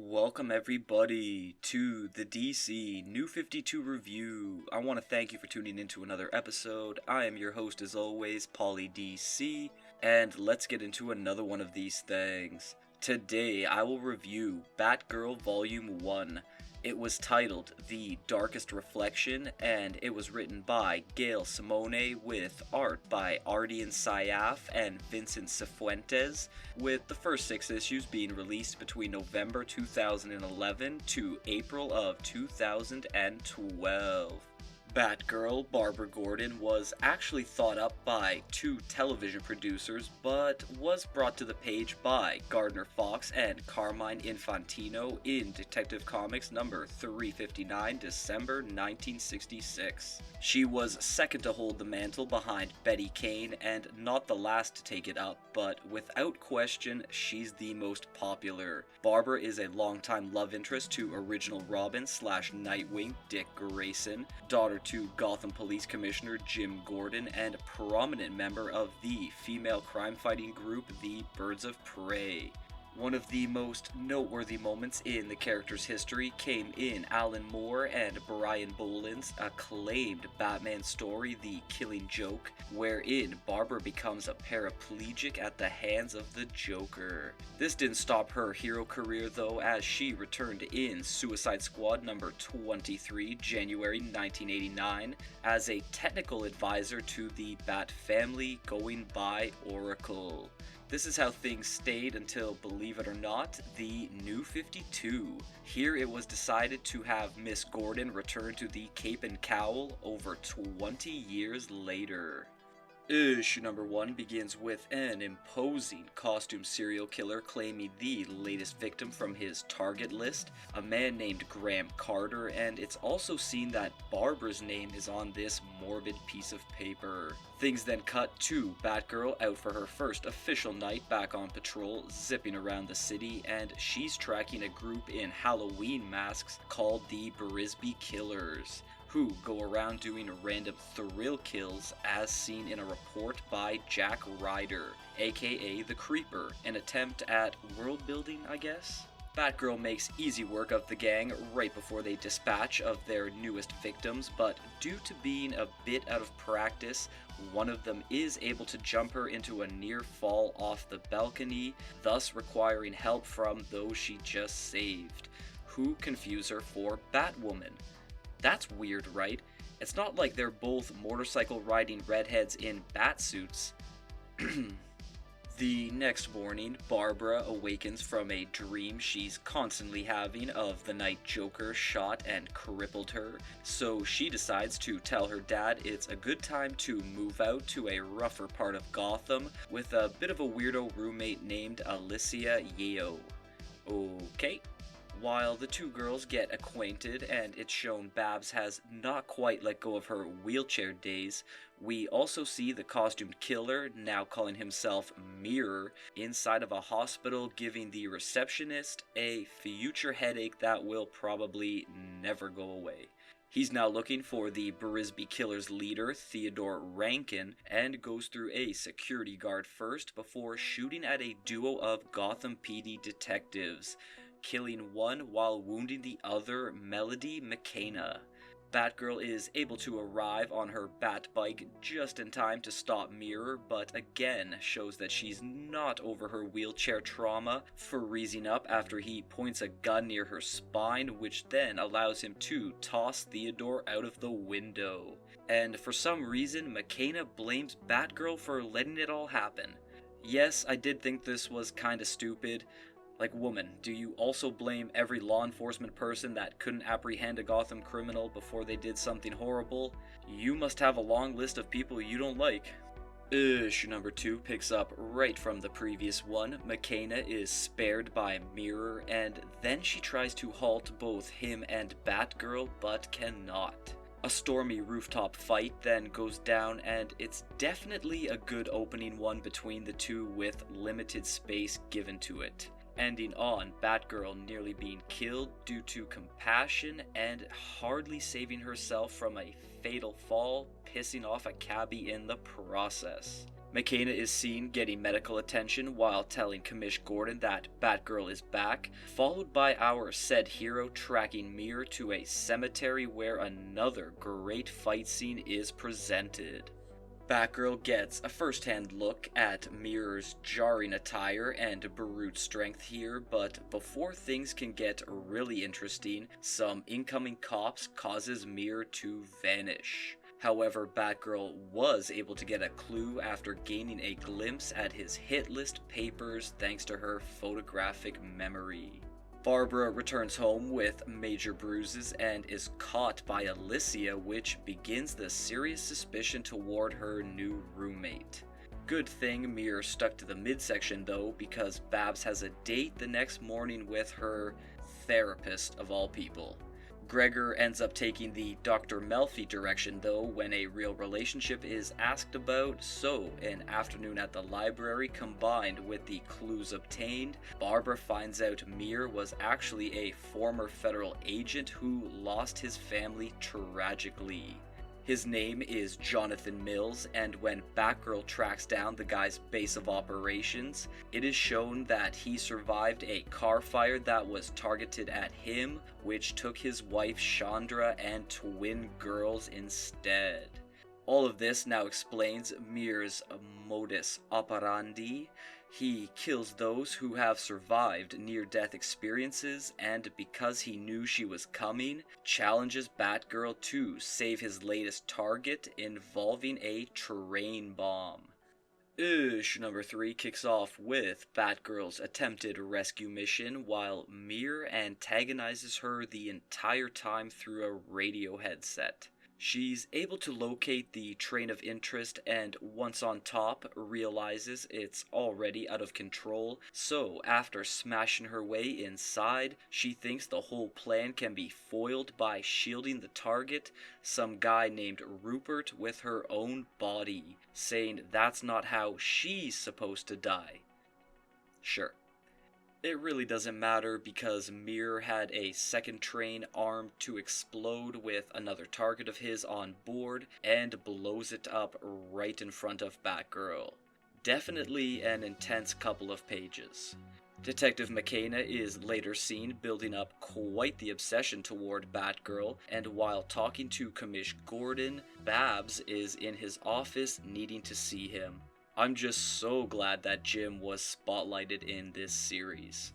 Welcome everybody to the DC New 52 review. I want to thank you for tuning into another episode. I am your host as always, Pauly DC, and let's get into another one of these things. Today I will review Batgirl Vol.1. It was titled The Darkest Reflection, and it was written by Gail, Simone, with art by Ardian, Syaf, and Vincente Cifuentes, with the first 6 issues being released between November 2011 to April of 2012. Batgirl, Barbara Gordon, was actually thought up by 2 television producers, but was brought to the page by Gardner Fox and Carmine Infantino in Detective Comics number 359, December 1966. She was second to hold the mantle behind Betty Kane and not the last to take it up, but without question, she's the most popular. Barbara is a longtime love interest to original Robin / Nightwing Dick Grayson, daughter to Gotham Police Commissioner Jim Gordon, and a prominent member of the female crime-fighting group the Birds of Prey. One of the most noteworthy moments in the character's history came in Alan Moore and Brian Boland's acclaimed Batman story, The Killing Joke, wherein Barbara becomes a paraplegic at the hands of the Joker. This didn't stop her hero career though, as she returned in Suicide Squad number 23, January 1989, as a technical advisor to the Bat family going by Oracle. This is how things stayed until, believe it or not, the New 52. Here it was decided to have Miss Gordon return to the Cape and Cowl over 20 years later. Issue number 1 begins with an imposing costume serial killer claiming the latest victim from his target list, a man named Graham Carter, and it's also seen that Barbara's name is on this morbid piece of paper. Things then cut to Batgirl out for her first official night back on patrol, zipping around the city, and she's tracking a group in Halloween masks called the Brisby Killers, who go around doing random thrill kills as seen in a report by Jack Ryder, aka The Creeper, an attempt at world building, I guess? Batgirl makes easy work of the gang right before they dispatch of their newest victims, but due to being a bit out of practice, one of them is able to jump her into a near fall off the balcony, thus requiring help from those she just saved, who confuse her for Batwoman. That's weird, right? It's not like they're both motorcycle riding redheads in bat suits. The next morning, Barbara awakens from a dream she's constantly having of the night Joker shot and crippled her, so she decides to tell her dad it's a good time to move out to a rougher part of Gotham with a bit of a weirdo roommate named Alicia Yeo. Okay. While the 2 girls get acquainted and it's shown Babs has not quite let go of her wheelchair days, we also see the costumed killer, now calling himself Mirror, inside of a hospital giving the receptionist a future headache that will probably never go away. He's now looking for the Brisby Killer's leader, Theodore Rankin, and goes through a security guard first before shooting at a duo of Gotham PD detectives, killing one while wounding the other, Melody McKenna. Batgirl is able to arrive on her bat bike just in time to stop Mirror, but again shows that she's not over her wheelchair trauma, freezing up after he points a gun near her spine, which then allows him to toss Theodore out of the window. And for some reason, McKenna blames Batgirl for letting it all happen. Yes, I did think this was kinda stupid. Like, woman, do you also blame every law enforcement person that couldn't apprehend a Gotham criminal before they did something horrible? You must have a long list of people you don't like. Issue number 2 picks up right from the previous one. McKenna is spared by Mirror, and then she tries to halt both him and Batgirl, but cannot. A stormy rooftop fight then goes down, and it's definitely a good opening one between the 2 with limited space given to it, ending on Batgirl nearly being killed due to compassion and hardly saving herself from a fatal fall, pissing off a cabbie in the process. McKenna is seen getting medical attention while telling Commish Gordon that Batgirl is back, followed by our said hero tracking Mir to a cemetery where another great fight scene is presented. Batgirl gets a first-hand look at Mirror's jarring attire and brute strength here, but before things can get really interesting, some incoming cops causes Mirror to vanish. However, Batgirl was able to get a clue after gaining a glimpse at his hit list papers thanks to her photographic memory. Barbara returns home with major bruises and is caught by Alicia, which begins the serious suspicion toward her new roommate. Good thing Mir stuck to the midsection though, because Babs has a date the next morning with her therapist of all people. Gregor ends up taking the Dr. Melfi direction though when a real relationship is asked about, so an afternoon at the library combined with the clues obtained, Barbara finds out Mir was actually a former federal agent who lost his family tragically. His name is Jonathan Mills, and when Batgirl tracks down the guy's base of operations, it is shown that he survived a car fire that was targeted at him, which took his wife Chandra and twin girls instead. All of this now explains Mir's modus operandi. He kills those who have survived near-death experiences, and because he knew she was coming, challenges Batgirl to save his latest target involving a train bomb. Issue number 3 kicks off with Batgirl's attempted rescue mission, while Mir antagonizes her the entire time through a radio headset. She's able to locate the train of interest and once on top realizes it's already out of control, so after smashing her way inside, she thinks the whole plan can be foiled by shielding the target, some guy named Rupert, with her own body, saying that's not how she's supposed to die. Sure. It really doesn't matter because Mir had a second train armed to explode with another target of his on board and blows it up right in front of Batgirl. Definitely an intense couple of pages. Detective McKenna is later seen building up quite the obsession toward Batgirl, and while talking to Commish Gordon, Babs is in his office needing to see him. I'm just so glad that Jim was spotlighted in this series.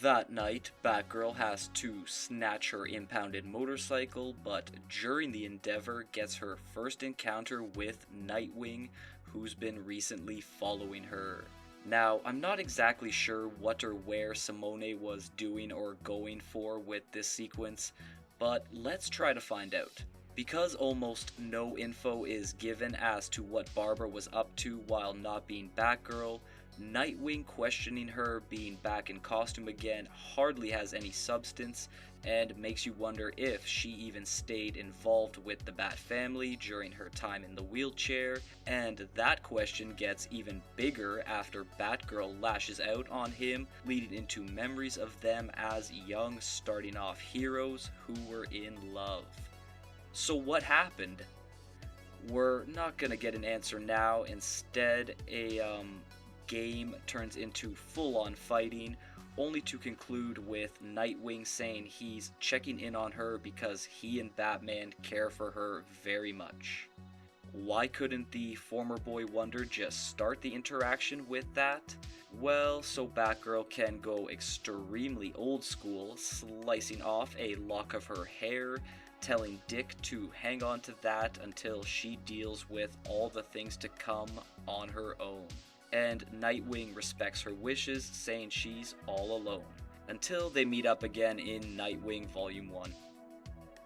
That night, Batgirl has to snatch her impounded motorcycle, but during the endeavor gets her first encounter with Nightwing, who's been recently following her. Now, I'm not exactly sure what or where Simone was doing or going for with this sequence, but let's try to find out. Because almost no info is given as to what Barbara was up to while not being Batgirl, Nightwing questioning her being back in costume again hardly has any substance and makes you wonder if she even stayed involved with the Bat family during her time in the wheelchair, and that question gets even bigger after Batgirl lashes out on him, leading into memories of them as young starting off heroes who were in love. So what happened? We're not gonna get an answer now. Instead, a game turns into full-on fighting, only to conclude with Nightwing saying he's checking in on her because he and Batman care for her very much. Why couldn't the former Boy Wonder just start the interaction with that? Well, so Batgirl can go extremely old school, slicing off a lock of her hair, telling Dick to hang on to that until she deals with all the things to come on her own. And Nightwing respects her wishes, saying she's all alone, until they meet up again in Nightwing Vol.1.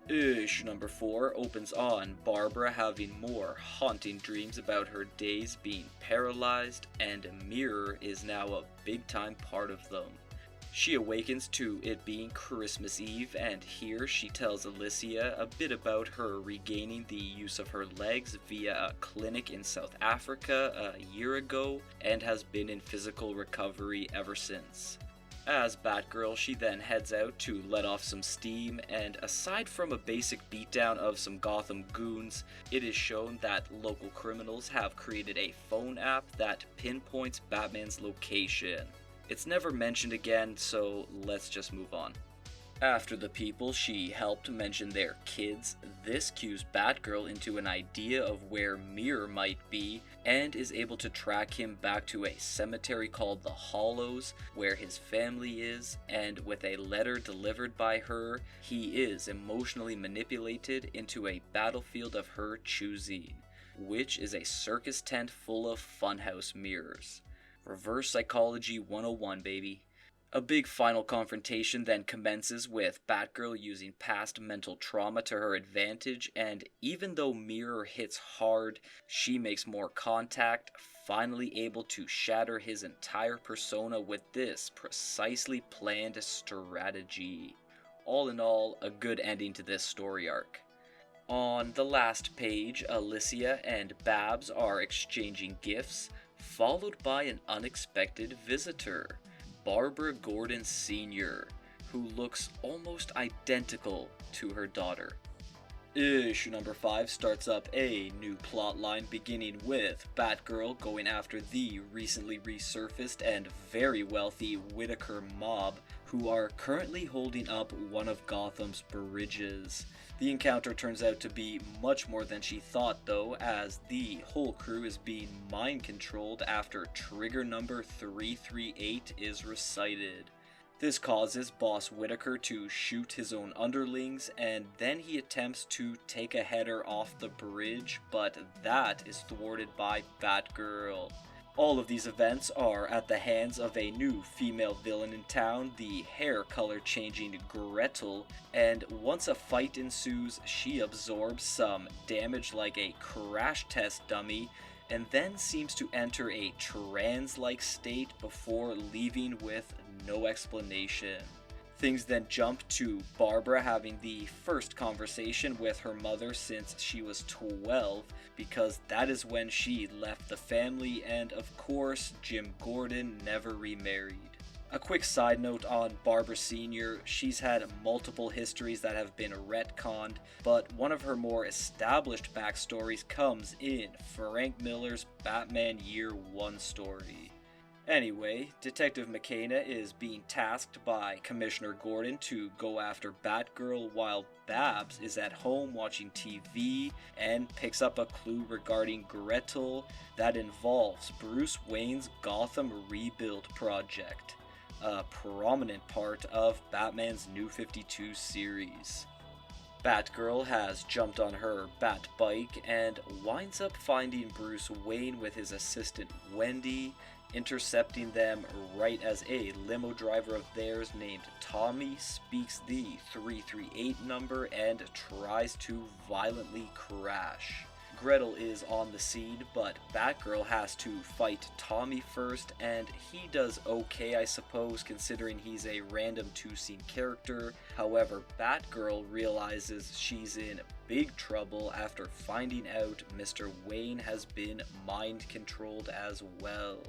Issue number 4 opens on Barbara having more haunting dreams about her days being paralyzed, and Mirror is now a big-time part of them. She awakens to it being Christmas Eve, and here she tells Alicia a bit about her regaining the use of her legs via a clinic in South Africa a year ago, and has been in physical recovery ever since. As Batgirl, she then heads out to let off some steam, and aside from a basic beatdown of some Gotham goons, it is shown that local criminals have created a phone app that pinpoints Batman's location. It's never mentioned again, so let's just move on. After the people she helped mention their kids, this cues Batgirl into an idea of where Mirror might be, and is able to track him back to a cemetery called the Hollows, where his family is, and with a letter delivered by her, he is emotionally manipulated into a battlefield of her choosing, which is a circus tent full of funhouse mirrors. Reverse Psychology 101, baby. A big final confrontation then commences with Batgirl using past mental trauma to her advantage, and even though Mirror hits hard, she makes more contact, finally able to shatter his entire persona with this precisely planned strategy. All in all, a good ending to this story arc. On the last page, Alicia and Babs are exchanging gifts, followed by an unexpected visitor. Barbara Gordon Sr., who looks almost identical to her daughter. Issue number 5 starts up a new plotline beginning with Batgirl going after the recently resurfaced and very wealthy Whitaker mob, who are currently holding up one of Gotham's bridges. The encounter turns out to be much more than she thought though, as the whole crew is being mind controlled after trigger number 338 is recited. This causes Boss Whitaker to shoot his own underlings, and then he attempts to take a header off the bridge, but that is thwarted by Batgirl. All of these events are at the hands of a new female villain in town, the hair color changing Gretel, and once a fight ensues, she absorbs some damage like a crash test dummy, and then seems to enter a trance-like state before leaving with no explanation. Things then jump to Barbara having the first conversation with her mother since she was 12, because that is when she left the family, and of course Jim Gordon never remarried. A quick side note on Barbara Sr., she's had multiple histories that have been retconned, but one of her more established backstories comes in Frank Miller's Batman Year 1 story. Anyway, Detective McKenna is being tasked by Commissioner Gordon to go after Batgirl while Babs is at home watching TV and picks up a clue regarding Gretel that involves Bruce Wayne's Gotham Rebuild project, a prominent part of Batman's New 52 series. Batgirl has jumped on her Bat bike and winds up finding Bruce Wayne with his assistant Wendy, intercepting them right as a limo driver of theirs named Tommy speaks the 338 number and tries to violently crash. Gretel is on the scene, but Batgirl has to fight Tommy first, and he does okay, I suppose, considering he's a random two-scene character. However, Batgirl realizes she's in big trouble after finding out Mr. Wayne has been mind-controlled as well.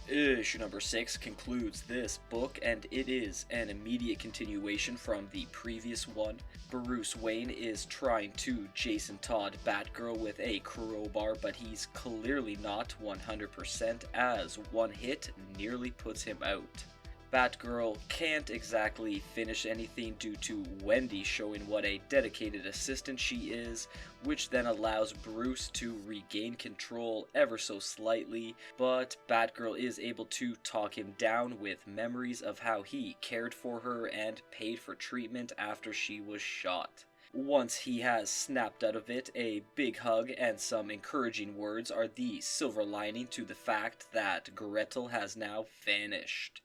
Issue number 6 concludes this book, and it is an immediate continuation from the previous one. Bruce Wayne is trying to Jason Todd Batgirl with a crowbar, but he's clearly not 100%, as one hit nearly puts him out. Batgirl can't exactly finish anything due to Wendy showing what a dedicated assistant she is, which then allows Bruce to regain control ever so slightly, but Batgirl is able to talk him down with memories of how he cared for her and paid for treatment after she was shot. Once he has snapped out of it, a big hug and some encouraging words are the silver lining to the fact that Gretel has now vanished.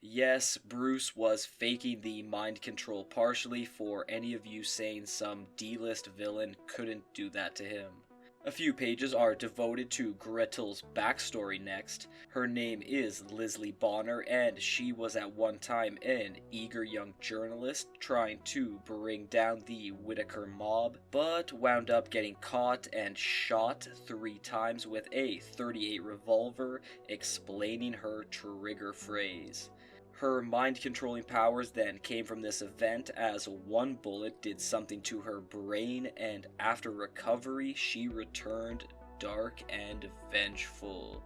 Yes, Bruce was faking the mind control partially for any of you saying some D-list villain couldn't do that to him. A few pages are devoted to Gretel's backstory next. Her name is Leslie Bonner, and she was at one time an eager young journalist trying to bring down the Whitaker mob, but wound up getting caught and shot 3 times with a .38 revolver, explaining her trigger phrase. Her mind-controlling powers then came from this event, as one bullet did something to her brain, and after recovery she returned dark and vengeful.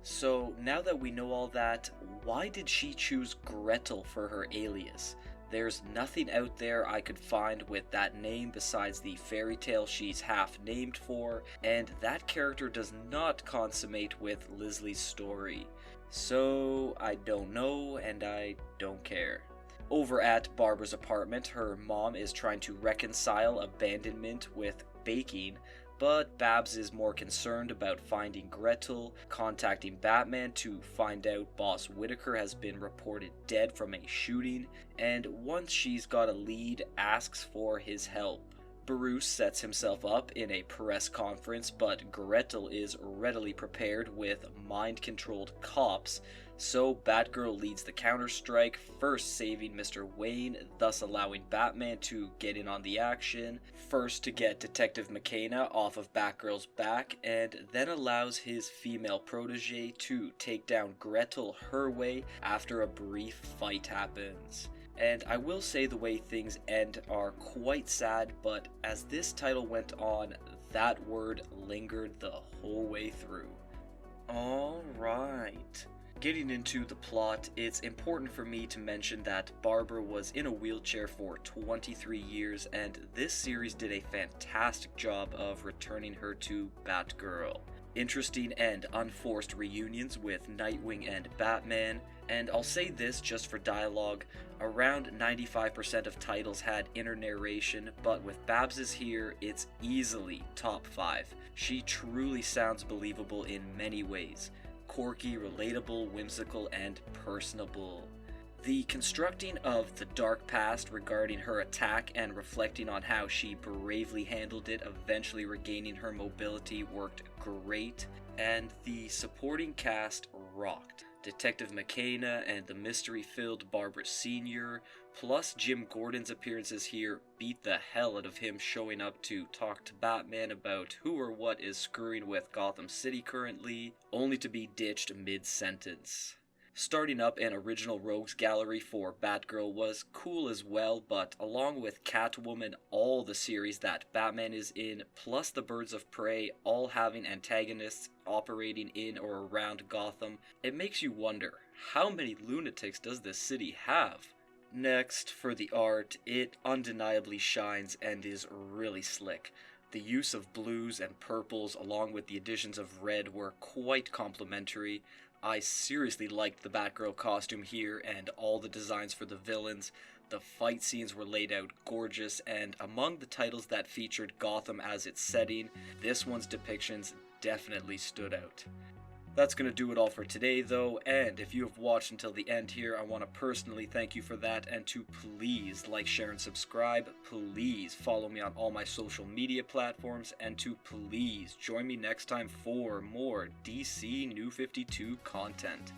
So now that we know all that, why did she choose Gretel for her alias? There's nothing out there I could find with that name besides the fairy tale she's half named for, and that character does not consummate with Lisley's story. So I don't know, and I don't care. Over at Barbara's apartment, her mom is trying to reconcile abandonment with baking, but Babs is more concerned about finding Gretel, contacting Batman to find out Boss Whitaker has been reported dead from a shooting, and once she's got a lead, asks for his help. Bruce sets himself up in a press conference, but Gretel is readily prepared with mind-controlled cops, so Batgirl leads the counterstrike, first saving Mr. Wayne, thus allowing Batman to get in on the action, first to get Detective McKenna off of Batgirl's back, and then allows his female protege to take down Gretel her way after a brief fight happens. And I will say the way things end are quite sad, but as this title went on, that word lingered the whole way through. Alright. Getting into the plot, it's important for me to mention that Barbara was in a wheelchair for 23 years, and this series did a fantastic job of returning her to Batgirl. Interesting and unforced reunions with Nightwing and Batman, and I'll say this just for dialogue, around 95% of titles had inner narration, but with Babs's here, it's easily top 5. She truly sounds believable in many ways. Quirky, relatable, whimsical, and personable. The constructing of the dark past regarding her attack and reflecting on how she bravely handled it, eventually regaining her mobility, worked great, and the supporting cast rocked. Detective McKenna and the mystery-filled Barbara Sr., plus Jim Gordon's appearances here beat the hell out of him showing up to talk to Batman about who or what is screwing with Gotham City currently, only to be ditched mid-sentence. Starting up an original rogues gallery for Batgirl was cool as well, but along with Catwoman, all the series that Batman is in, plus the Birds of Prey, all having antagonists operating in or around Gotham, it makes you wonder, how many lunatics does this city have? Next, for the art, it undeniably shines and is really slick. The use of blues and purples along with the additions of red were quite complimentary. I seriously liked the Batgirl costume here and all the designs for the villains. The fight scenes were laid out gorgeous, and among the titles that featured Gotham as its setting, this one's depictions definitely stood out. That's going to do it all for today though, and if you have watched until the end here, I want to personally thank you for that, and to please like, share, and subscribe, please follow me on all my social media platforms, and to please join me next time for more DC New 52 content.